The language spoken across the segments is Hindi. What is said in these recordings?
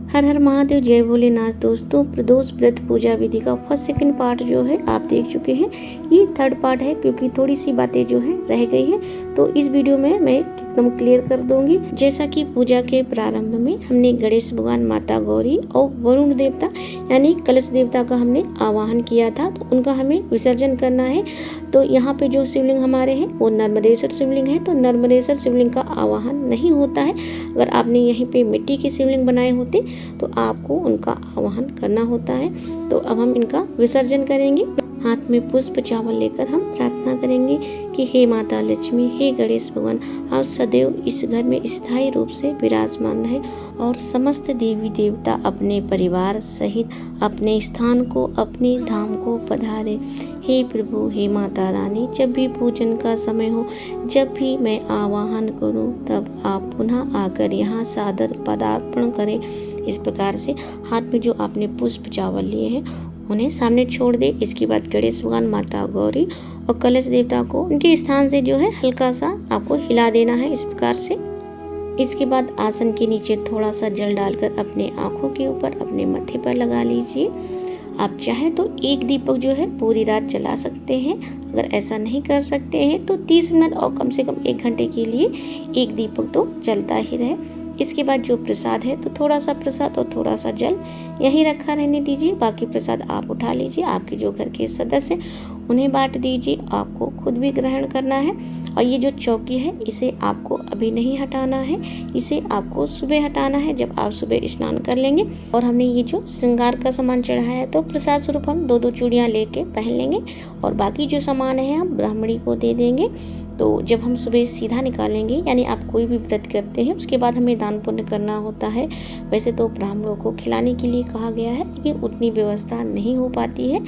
हर हर महादेव, जय भोलेनाथ। दोस्तों, प्रदोष व्रत पूजा विधि का फर्स्ट सेकंड पार्ट जो है आप देख चुके हैं। ये थर्ड पार्ट है क्योंकि थोड़ी सी बातें जो है रह गई है, तो इस वीडियो में मैं एकदम क्लियर कर दूंगी। जैसा कि पूजा के प्रारंभ में हमने गणेश भगवान, माता गौरी और वरुण देवता यानी कलश देवता का हमने आवाहन किया था, तो उनका हमें विसर्जन करना है। तो यहाँ पे जो शिवलिंग हमारे हैं वो नर्मदेश्वर शिवलिंग है, तो नर्मदेश्वर शिवलिंग का आवाहन नहीं होता है। अगर आपने यहीं पे मिट्टी के शिवलिंग बनाए होते तो आपको उनका आवाहन करना होता है। तो अब हम इनका विसर्जन करेंगे। हाथ में पुष्प चावल लेकर हम प्रार्थना करेंगे कि हे माता लक्ष्मी, हे गणेश भगवान, आप सदैव इस घर में स्थायी रूप से विराजमान रहे और समस्त देवी देवता अपने परिवार सहित अपने स्थान को, अपने धाम को पधारे। हे प्रभु, हे माता रानी, जब भी पूजन का समय हो, जब भी मैं आवाहन करूं, तब आप पुनः आकर यहाँ सादर पदार्पण करें। इस प्रकार से हाथ में जो आपने पुष्प चावल लिए हैं उन्हें सामने छोड़ दे। इसके बाद गणेश भगवान, माता गौरी और कलश देवता को उनके स्थान से जो है हल्का सा आपको हिला देना है इस प्रकार से। इसके बाद आसन के नीचे थोड़ा सा जल डालकर अपने आँखों के ऊपर, अपने मत्थे पर लगा लीजिए। आप चाहे तो एक दीपक जो है पूरी रात जला सकते हैं। अगर ऐसा नहीं कर सकते हैं तो 30 मिनट और कम से कम 1 घंटे के लिए एक दीपक तो जलता ही रहे। इसके बाद जो प्रसाद है तो थोड़ा सा प्रसाद और थोड़ा सा जल यहीं रखा रहने दीजिए। बाकी प्रसाद आप उठा लीजिए, आपके जो घर के सदस्य उन्हें बांट दीजिए, आपको खुद भी ग्रहण करना है। और ये जो चौकी है इसे आपको अभी नहीं हटाना है, इसे आपको सुबह हटाना है जब आप सुबह स्नान कर लेंगे। और हमने ये जो श्रृंगार का सामान चढ़ाया है तो प्रसाद स्वरूप हम 2-2 चूड़ियाँ लेके पहन लेंगे और बाकी जो सामान है हम ब्राह्मणी को दे देंगे। तो जब हम सुबह सीधा निकालेंगे, यानी आप कोई भी व्रत करते हैं उसके बाद हमें दान पुण्य करना होता है। वैसे तो ब्राह्मणों को खिलाने के लिए कहा गया है, लेकिन उतनी व्यवस्था नहीं हो पाती है,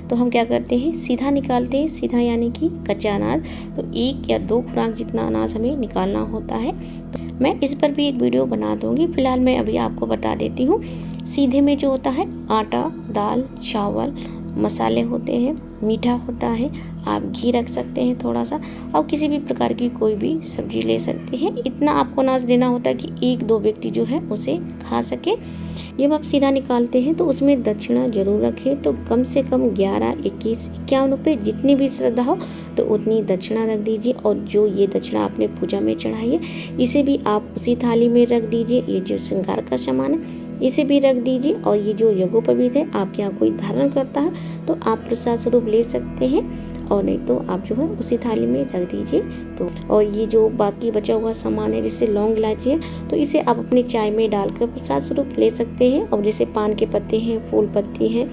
तो हम क्या करते हैं, सीधा निकालते हैं। सीधा यानी कि कच्चा अनाज, तो 1 या 2 खुराक जितना अनाज हमें निकालना होता है। तो मैं इस पर भी एक वीडियो बना दूंगी, फिलहाल मैं अभी आपको बता देती हूँ। सीधे में जो होता है आटा, दाल, चावल, मसाले होते हैं, मीठा होता है, आप घी रख सकते हैं थोड़ा सा, और किसी भी प्रकार की कोई भी सब्जी ले सकते हैं। इतना आपको अनाज देना होता है कि 1-2 व्यक्ति जो है उसे खा सके। जब आप सीधा निकालते हैं तो उसमें दक्षिणा जरूर रखें, तो कम से कम 11, 21, 51 रुपये, जितनी भी श्रद्धा हो तो उतनी दक्षिणा रख दीजिए। और जो ये दक्षिणा आपने पूजा में चढ़ाई है इसे भी आप उसी थाली में रख दीजिए। ये जो श्रृंगार का सामान है इसे भी रख दीजिए। और ये जो यज्ञोपवीत है, आपके यहाँ कोई धारण करता है तो आप प्रसाद स्वरूप ले सकते हैं, और नहीं तो आप जो है उसी थाली में रख दीजिए। तो और ये जो बाकी बचा हुआ सामान है, जैसे लौंग इलायची है, तो इसे आप अपनी चाय में डालकर प्रसाद स्वरूप ले सकते हैं। और जैसे पान के पत्ते हैं, फूल पत्ती है,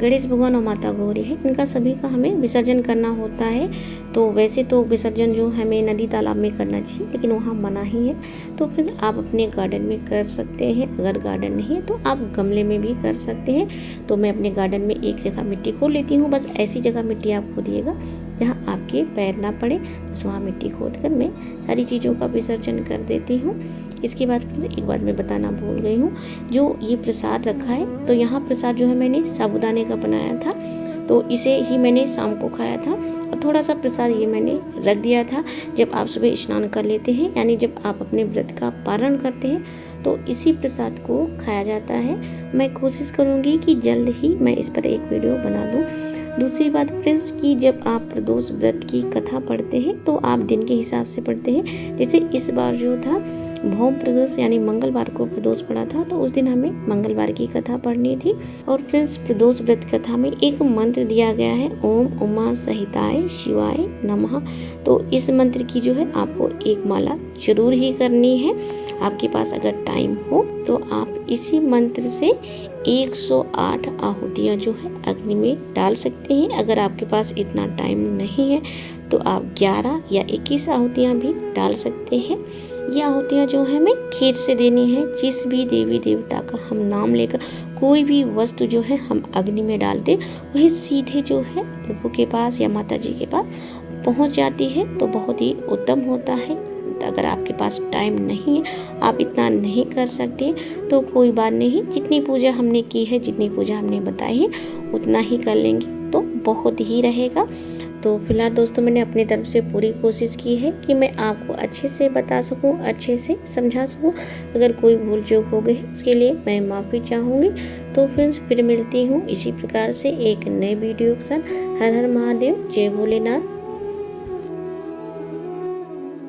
गणेश भगवान और माता गौरी है, इनका सभी का हमें विसर्जन करना होता है। तो वैसे तो विसर्जन जो हमें नदी तालाब में करना चाहिए, लेकिन वहाँ मना ही है। तो फिर आप अपने गार्डन में कर सकते हैं। अगर गार्डन नहीं है तो आप गमले में भी कर सकते हैं। तो मैं अपने गार्डन में एक जगह मिट्टी खोद लेती हूँ, बस ऐसी जगह मिट्टी आप खोदिएगा जहाँ आपके पैर ना पड़े, बस वहाँ मिट्टी खोद कर मैं सारी चीज़ों का विसर्जन कर देती हूँ। इसके बाद फिर एक बात मैं बताना भूल गई हूँ, जो ये प्रसाद रखा है, तो यहाँ प्रसाद जो है मैंने साबूदाने का बनाया था, तो इसे ही मैंने शाम को खाया था। और थोड़ा सा प्रसाद ये मैंने रख दिया था जब आप सुबह स्नान कर लेते हैं, यानी जब आप अपने व्रत का पारण करते हैं तो इसी प्रसाद को खाया जाता है। मैं कोशिश करूँगी कि जल्द ही मैं इस पर एक वीडियो बना दूँ। दूसरी बात फ्रेंड्स कि जब आप प्रदोष व्रत की कथा पढ़ते हैं तो आप दिन के हिसाब से पढ़ते हैं। जैसे इस बार जो था भौम प्रदोष यानी मंगलवार को प्रदोष पड़ा था, तो उस दिन हमें मंगलवार की कथा पढ़नी थी। और फ्रेंड्स प्रदोष व्रत कथा में एक मंत्र दिया गया है, ओम उमा सहिताय शिवाय नमः। तो इस मंत्र की जो है आपको एक माला जरूर ही करनी है। आपके पास अगर टाइम हो तो आप इसी मंत्र से 108 आहुतियाँ जो है अग्नि में डाल सकते हैं। अगर आपके पास इतना टाइम नहीं है तो आप 11 या 21 आहुतियाँ भी डाल सकते हैं। ये आहुतियाँ जो है हमें खीर से देनी है। जिस भी देवी देवता का हम नाम लेकर कोई भी वस्तु जो है हम अग्नि में डालते, वही सीधे जो है प्रभु के पास या माता जी के पास पहुंच जाती है, तो बहुत ही उत्तम होता है। अगर आपके पास टाइम नहीं है, आप इतना नहीं कर सकते, तो कोई बात नहीं, जितनी पूजा हमने की है, जितनी पूजा हमने बताई है उतना ही कर लेंगे तो बहुत ही रहेगा। तो फिलहाल दोस्तों मैंने अपनी तरफ से पूरी कोशिश की है कि मैं आपको अच्छे से बता सकूं, अच्छे से समझा सकूं। अगर कोई भूल चूक हो गई उसके लिए मैं माफ़ी चाहूँगी। तो फ्रेंड्स फिर मिलती हूँ इसी प्रकार से एक नए वीडियो के साथ। हर हर महादेव, जय भोलेनाथ।